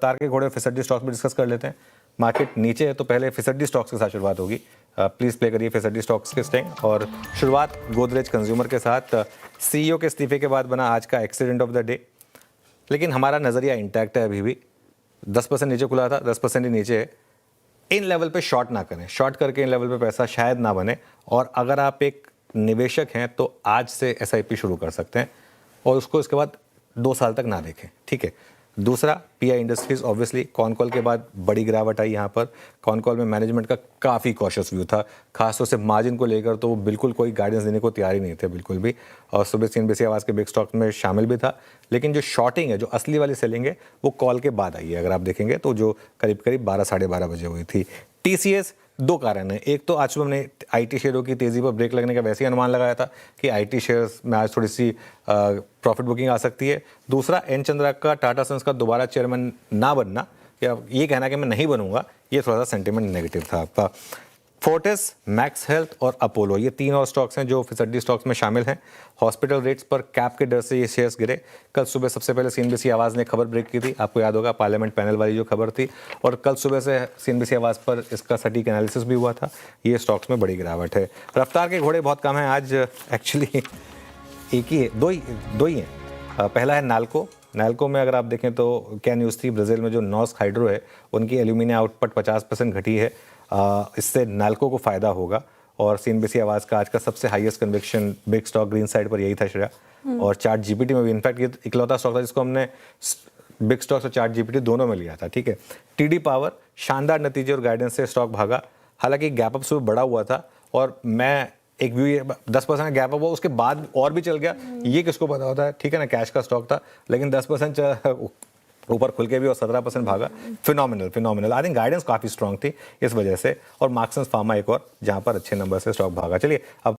रफ्तार के घोड़े फिसड्डी स्टॉक्स में डिस्कस कर लेते हैं। मार्केट नीचे है तो पहले फिसड्डी स्टॉक्स के साथ शुरुआत होगी। प्लीज़ प्ले करिए फिसड्डी स्टॉक्स के स्टेंग। और शुरुआत गोदरेज कंज्यूमर के साथ। सीईओ के इस्तीफे के बाद बना आज का एक्सीडेंट ऑफ द डे, लेकिन हमारा नज़रिया इंटैक्ट है अभी भी। 10% नीचे खुला था, 10% ही नीचे है। इन लेवल पे शॉर्ट ना करें, शॉर्ट करके इन लेवल पे पैसा शायद ना बने। और अगर आप एक निवेशक हैं तो आज से एसआईपी शुरू कर सकते हैं और उसको इसके बाद 2 साल तक ना देखें, ठीक है। दूसरा, pi industries, obviously con call के बाद बड़ी गिरावट आई यहाँ पर। कॉन कॉल में मैनेजमेंट का काफ़ी कॉशियस व्यू था, खासतौर से मार्जिन को लेकर तो वो बिल्कुल कोई गाइडेंस देने को तैयार ही नहीं थे बिल्कुल भी। और सुबह सीएनबीसी आवाज़ के बिग स्टॉक में शामिल भी था। लेकिन जो शॉर्टिंग है, जो असली वाली सेलिंग है, वो कॉल के बाद आई है। अगर आप देखेंगे तो जो करीब करीब 12 साढ़े 12 बजे हुई थी। टीसीएस, 2 कारण हैं। एक तो आज सुबह हमने आईटी शेयरों की तेज़ी पर ब्रेक लगने का वैसे ही अनुमान लगाया था कि आईटी शेयर्स में आज थोड़ी सी प्रॉफिट बुकिंग आ सकती है। दूसरा, एन चंद्रा का टाटा सन्स का दोबारा चेयरमैन ना बनना, या ये कहना कि मैं नहीं बनूंगा, ये थोड़ा सा सेंटिमेंट नेगेटिव था आपका। फोर्टिस, मैक्स हेल्थ और अपोलो, ये 3 और स्टॉक्स हैं जो फिसड्डी स्टॉक्स में शामिल हैं। हॉस्पिटल रेट्स पर कैप के डर से ये शेयर्स गिरे। कल सुबह सबसे पहले सीएनबीसी आवाज़ ने खबर ब्रेक की थी, आपको याद होगा, पार्लियामेंट पैनल वाली जो खबर थी। और कल सुबह से सीएनबीसी आवाज़ पर इसका सटीक एनालिसिस भी हुआ था। ये स्टॉक्स में बड़ी गिरावट है। रफ्तार के घोड़े बहुत कम हैं आज, एक्चुअली एक ही है, दो ही हैं। पहला है नाल्को। नाल्को में अगर आप देखें तो क्या न्यूज़ थी, ब्राज़ील में जो नॉर्स्क हाइड्रो है उनकी एल्यूमिनियम आउटपुट 50% घटी है। इससे नाल्को को फ़ायदा होगा। और सीएनबीसी आवाज़ का आज का सबसे highest conviction big stock green side पर यही था श्रेया। और चार्ट जीपीटी में भी, इनफैक्ट ये इकलौता स्टॉक था जिसको हमने बिग स्टॉक्स और चार्ट जीपीटी दोनों में लिया था, ठीक है। टीडी पावर, शानदार नतीजे और गाइडेंस से स्टॉक भागा। हालांकि गैप अप सुबह बड़ा हुआ था और मैं एक व्यू 10% गैप अप हुआ, उसके बाद और भी चल गया, ये किसको पता होता है, ठीक है ना। कैश का स्टॉक था लेकिन 10% ऊपर खुल के भी और 17% भागा। फिनोमिनल। आई थिंक गाइडेंस काफ़ी स्ट्रांग थी इस वजह से। और मार्क्स एंड फार्मा एक और जहाँ पर अच्छे नंबर से स्टॉक भागा। चलिए अब